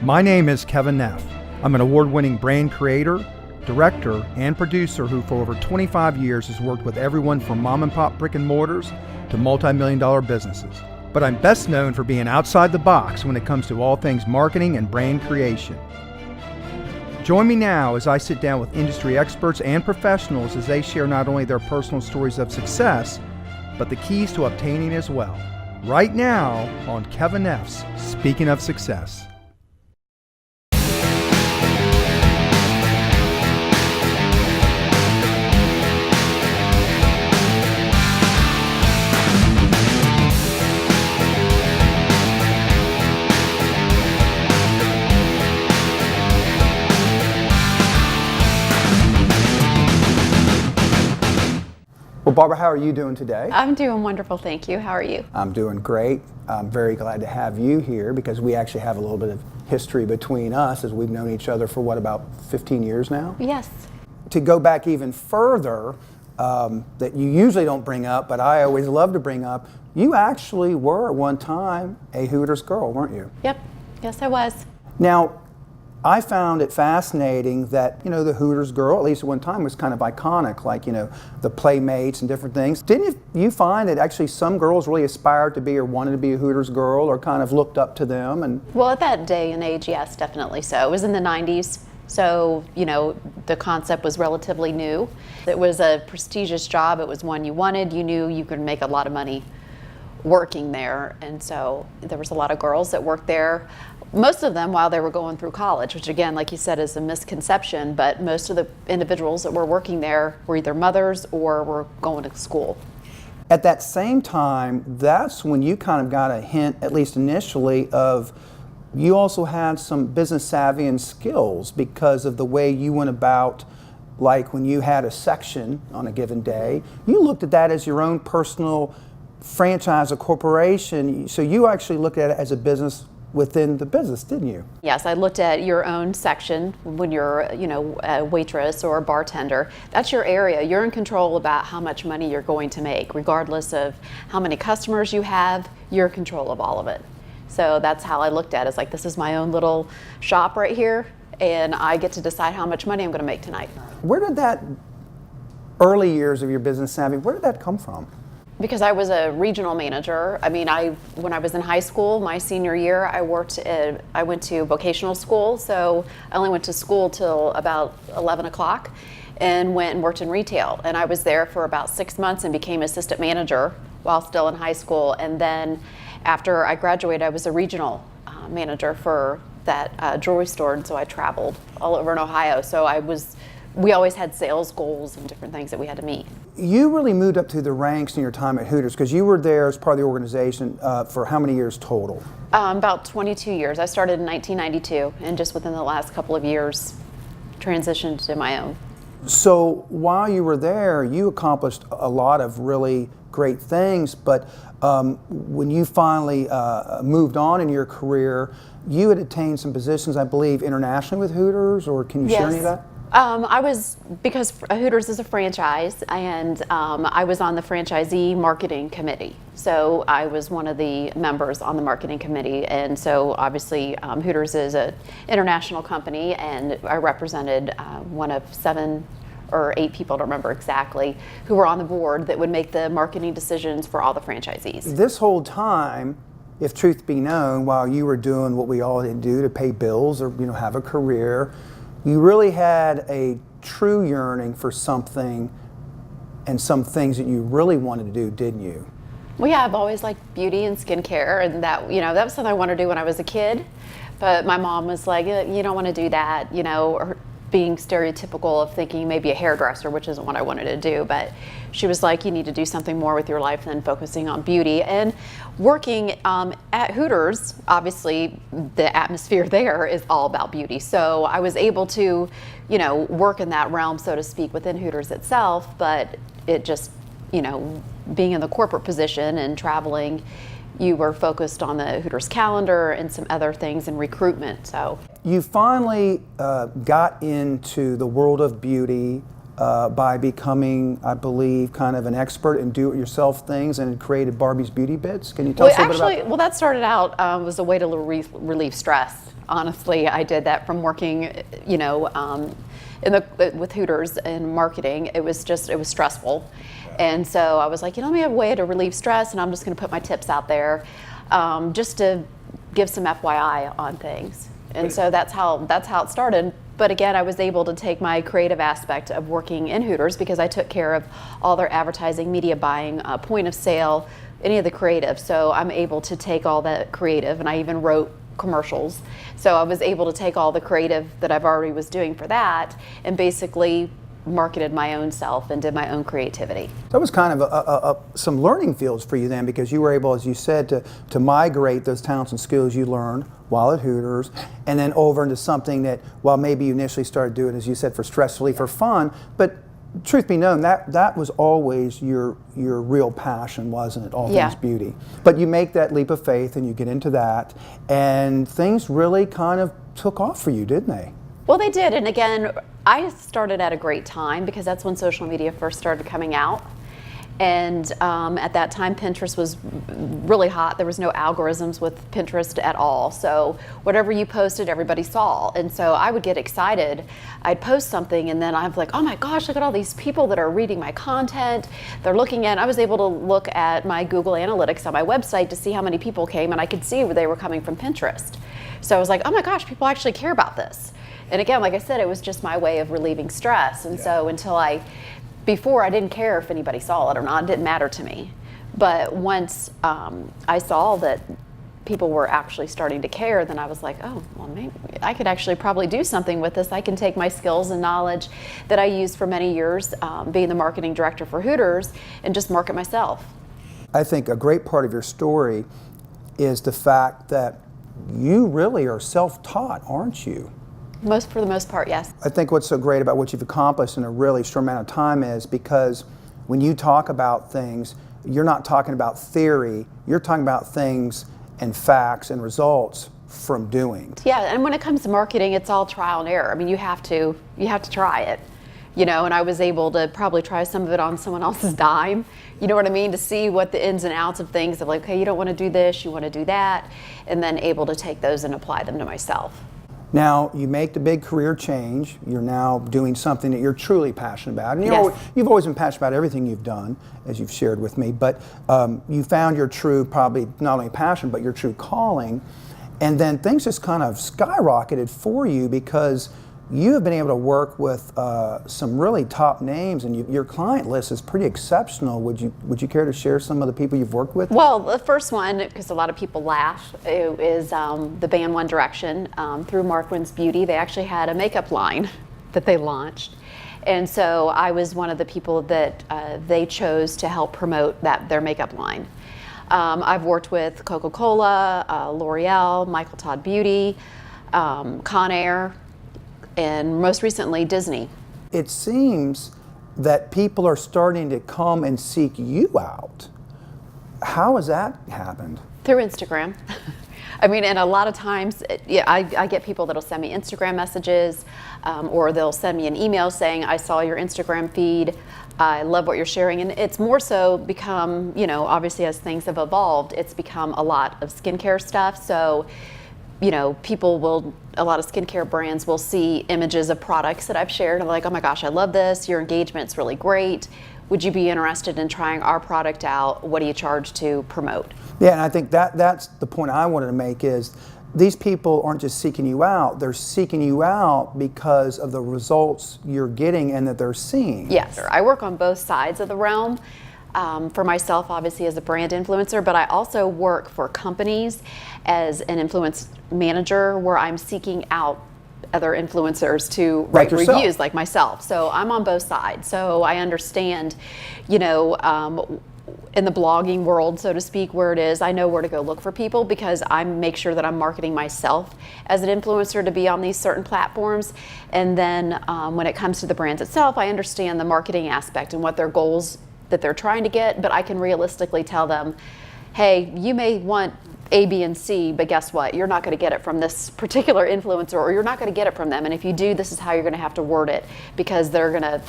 My name is Kevin Neff. I'm an award-winning brand creator, director, and producer who for over 25 years has worked with everyone from mom and pop brick and mortars to multi-million-dollar businesses. But I'm best known for being outside the box when it comes to all things marketing and brand creation. Join me now as I sit down with industry experts and professionals as they share not only their personal stories of success, but the keys to obtaining as well. Right now on Kevin Neff's Speaking of Success. Well, Barbara, how are you doing today? I'm doing wonderful, thank you. How are you? I'm doing great. I'm very glad to have you here because we actually have a little bit of history between us as we've known each other for about 15 years now? Yes. To go back even further, that you usually don't bring up, but I always love to bring up, you actually were at one time a Hooters girl, weren't you? Yep. Yes, I was. Now, I found it fascinating that, the Hooters girl, at least at one time, was kind of iconic, like, the Playmates and different things. Didn't you find that actually some girls really aspired to be or wanted to be a Hooters girl or kind of looked up to them? Well, at that day and age, yes, definitely so. It was in the 90s, so, the concept was relatively new. It was a prestigious job. It was one you wanted. You knew you could make a lot of money working there, and so there was a lot of girls that worked there. Most of them while they were going through college, which again, like you said, is a misconception, but most of the individuals that were working there were either mothers or were going to school. At that same time, that's when you kind of got a hint, at least initially, of you also had some business savvy and skills because of the way you went about, like when you had a section on a given day, you looked at that as your own personal franchise or corporation, so you actually looked at it as a business within the business, didn't you? Yes, I looked at your own section when you're, a waitress or a bartender. That's your area. You're in control about how much money you're going to make, regardless of how many customers you have. You're in control of all of it. So that's how I looked at it. It's like, this is my own little shop right here, and I get to decide how much money I'm going to make tonight. Where did that early years of your business savvy, where did that come from? Because I was a regional manager. When I was in high school, my senior year, I went to vocational school, so I only went to school till about 11 o'clock and went and worked in retail. And I was there for about 6 months and became assistant manager while still in high school. And then after I graduated, I was a regional manager for that jewelry store, and so I traveled all over in Ohio. So we always had sales goals and different things that we had to meet. You really moved up through the ranks in your time at Hooters because you were there as part of the organization for how many years total? About 22 years. I started in 1992 and just within the last couple of years transitioned to my own. So while you were there, you accomplished a lot of really great things, but when you finally moved on in your career, you had attained some positions, I believe, internationally with Hooters, or can you share any of that? Because Hooters is a franchise, and I was on the franchisee marketing committee. So I was one of the members on the marketing committee, and so obviously Hooters is an international company, and I represented one of 7 or 8 people, I don't remember exactly, who were on the board that would make the marketing decisions for all the franchisees. This whole time, if truth be known, while you were doing what we all do to pay bills or have a career, you really had a true yearning for something and some things that you really wanted to do, didn't you? Well, yeah, I've always liked beauty and skincare, and that was something I wanted to do when I was a kid. But my mom was like, you don't want to do that, or being stereotypical of thinking maybe a hairdresser, which isn't what I wanted to do. But she was like, you need to do something more with your life than focusing on beauty. And working at Hooters, obviously the atmosphere there is all about beauty. So I was able to, work in that realm, so to speak, within Hooters itself, but it just, being in the corporate position and traveling, you were focused on the Hooters calendar and some other things in recruitment. So you finally got into the world of beauty by becoming, I believe, kind of an expert in do-it-yourself things and created Barbie's Beauty Bits. Can you tell us a little bit about that? Well, that started out was a way to relieve stress. Honestly, I did that from working, with Hooters and marketing. It was stressful. And so I was like, let me have a way to relieve stress, and I'm just going to put my tips out there just to give some FYI on things. And so that's how it started. But again, I was able to take my creative aspect of working in Hooters because I took care of all their advertising, media buying, point of sale, any of the creative. So I'm able to take all that creative, and I even wrote commercials. So I was able to take all the creative that I've already was doing for that and basically marketed my own self and did my own creativity. That was kind of some learning fields for you then, because you were able, as you said, to migrate those talents and skills you learned while at Hooters and then over into something that, while maybe you initially started doing, as you said, for stress relief or fun, but truth be known, that was always your real passion, wasn't it? All things beauty. But you make that leap of faith and you get into that, and things really kind of took off for you, didn't they? Well, they did. And again, I started at a great time because that's when social media first started coming out. And at that time, Pinterest was really hot. There was no algorithms with Pinterest at all. So whatever you posted, everybody saw. And so I would get excited. I'd post something, and then I'm like, oh my gosh, look at all these people that are reading my content. They're looking at, I was able to look at my Google Analytics on my website to see how many people came, and I could see where they were coming from Pinterest. So I was like, oh my gosh, people actually care about this. And again, like I said, it was just my way of relieving stress. And so before I didn't care if anybody saw it or not, it didn't matter to me. But once I saw that people were actually starting to care, then I was like, oh, well, maybe I could actually probably do something with this. I can take my skills and knowledge that I used for many years, being the marketing director for Hooters, and just market myself. I think a great part of your story is the fact that you really are self-taught, aren't you? For the most part, yes. I think what's so great about what you've accomplished in a really short amount of time is because when you talk about things, you're not talking about theory, you're talking about things and facts and results from doing. Yeah, and when it comes to marketing, it's all trial and error. I mean, you have to try it, and I was able to probably try some of it on someone else's dime, you know what I mean, to see what the ins and outs of things of like, okay, you don't want to do this, you want to do that, and then able to take those and apply them to myself. Now, you make the big career change. You're now doing something that you're truly passionate about. And you've always been passionate about everything you've done, as you've shared with me. But you found your true, probably not only passion, but your true calling. And then things just kind of skyrocketed for you because you have been able to work with some really top names, and your client list is pretty exceptional. Would you care to share some of the people you've worked with? Well, the first one, because a lot of people laugh, is the band One Direction. Through Markwin's Beauty, they actually had a makeup line that they launched. And so I was one of the people that they chose to help promote their makeup line. I've worked with Coca-Cola, L'Oreal, Michael Todd Beauty, Conair, and most recently Disney. It seems that people are starting to come and seek you out. How has that happened? Through Instagram. I mean, and a lot of times, I get people that'll send me Instagram messages, or they'll send me an email saying, I saw your Instagram feed, I love what you're sharing. And it's more so become, obviously as things have evolved, it's become a lot of skincare stuff. So, a lot of skincare brands will see images of products that I've shared. I'm like, oh my gosh, I love this. Your engagement's really great. Would you be interested in trying our product out? What do you charge to promote? Yeah, and I think that's the point I wanted to make is these people aren't just seeking you out, they're seeking you out because of the results you're getting and that they're seeing. Yes, I work on both sides of the realm. For myself, obviously, as a brand influencer, but I also work for companies as an influence manager where I'm seeking out other influencers to write reviews like myself. So I'm on both sides. So I understand, in the blogging world, so to speak, where it is, I know where to go look for people because I make sure that I'm marketing myself as an influencer to be on these certain platforms. And then when it comes to the brands itself, I understand the marketing aspect and what their goals that they're trying to get, but I can realistically tell them, hey, you may want A, B, and C, but guess what? You're not going to get it from this particular influencer, or you're not going to get it from them. And if you do, this is how you're going to have to word it because they're going to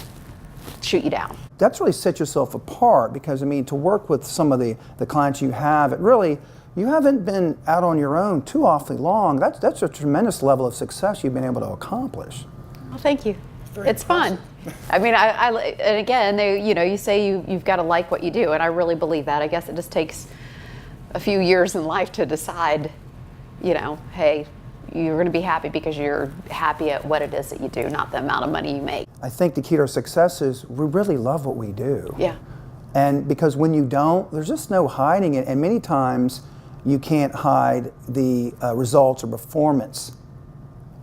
shoot you down. That's really set yourself apart, because I mean, to work with some of the clients you have, you haven't been out on your own too awfully long. That's a tremendous level of success you've been able to accomplish. Well, thank you. It's fun. I mean, and again, you say you've got to like what you do, and I really believe that. I guess it just takes a few years in life to decide, hey, you're going to be happy because you're happy at what it is that you do, not the amount of money you make. I think the key to our success is we really love what we do. Yeah. And because when you don't, there's just no hiding it. And many times you can't hide the results or performance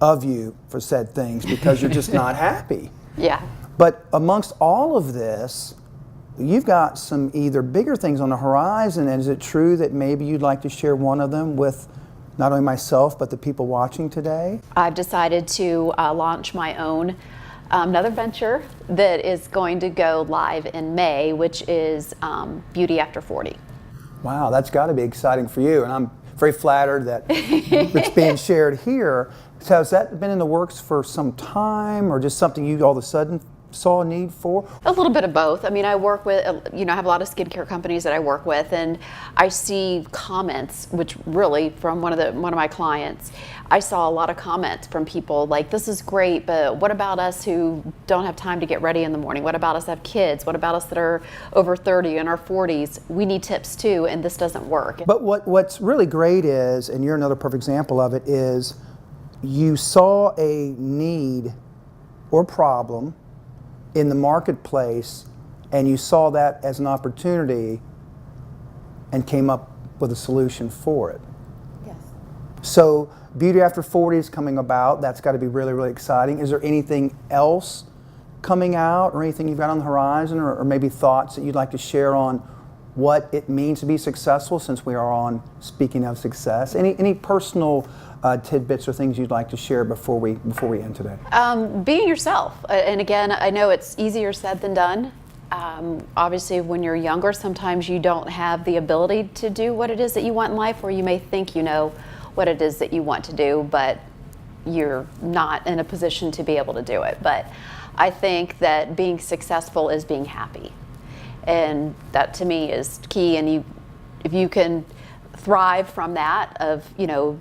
of you for said things because you're just not happy. Yeah. But amongst all of this, you've got some either bigger things on the horizon, and is it true that maybe you'd like to share one of them with not only myself but the people watching today? I've decided to launch my own another venture that is going to go live in May, which is Beauty After 40. Wow, that's got to be exciting for you, and I'm very flattered that it's being shared here. So has that been in the works for some time, or just something you all of a sudden saw a need for? A little bit of both. I mean, I work with, I have a lot of skincare companies that I work with, and I see comments, which really from one of my clients, I saw a lot of comments from people like, this is great, but what about us who don't have time to get ready in the morning? What about us that have kids? What about us that are over 30 in our 40s? We need tips too, and this doesn't work. But what's really great is, and you're another perfect example of it, is you saw a need or problem in the marketplace, and you saw that as an opportunity and came up with a solution for it. Yes. So Beauty After 40 is coming about. That's got to be really, really exciting. Is there anything else coming out, or anything you've got on the horizon, or maybe thoughts that you'd like to share on what it means to be successful, since we are on speaking of success? Any personal tidbits or things you'd like to share before we end today? Being yourself. And again, I know it's easier said than done. Obviously, when you're younger, sometimes you don't have the ability to do what it is that you want in life, or you may think you know what it is that you want to do, but you're not in a position to be able to do it. But I think that being successful is being happy. And that to me is key. And if you can thrive from that, of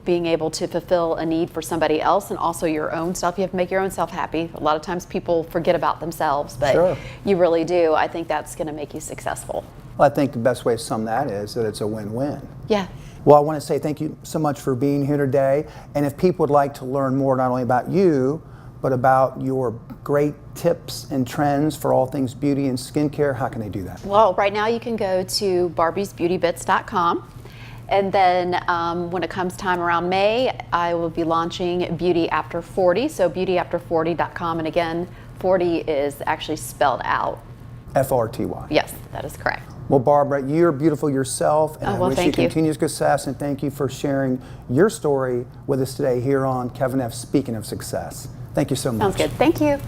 being able to fulfill a need for somebody else and also your own self. You have to make your own self happy. A lot of times people forget about themselves, but Sure. You really do. I think that's going to make you successful. Well, I think the best way to sum that is that it's a win-win. Yeah. Well, I want to say thank you so much for being here today. And if people would like to learn more, not only about you, but about your great tips and trends for all things beauty and skincare, how can they do that? Well, right now you can go to barbiesbeautybits.com. And then when it comes time around May, I will be launching Beauty After 40. So beautyafter40.com. And again, 40 is actually spelled out. F-R-T-Y. Yes, that is correct. Well, Barbara, you're beautiful yourself, and I wish you thank you. continued success, and thank you for sharing your story with us today here on Kevin Neff Speaking of Success. Thank you so much. Sounds good. Thank you.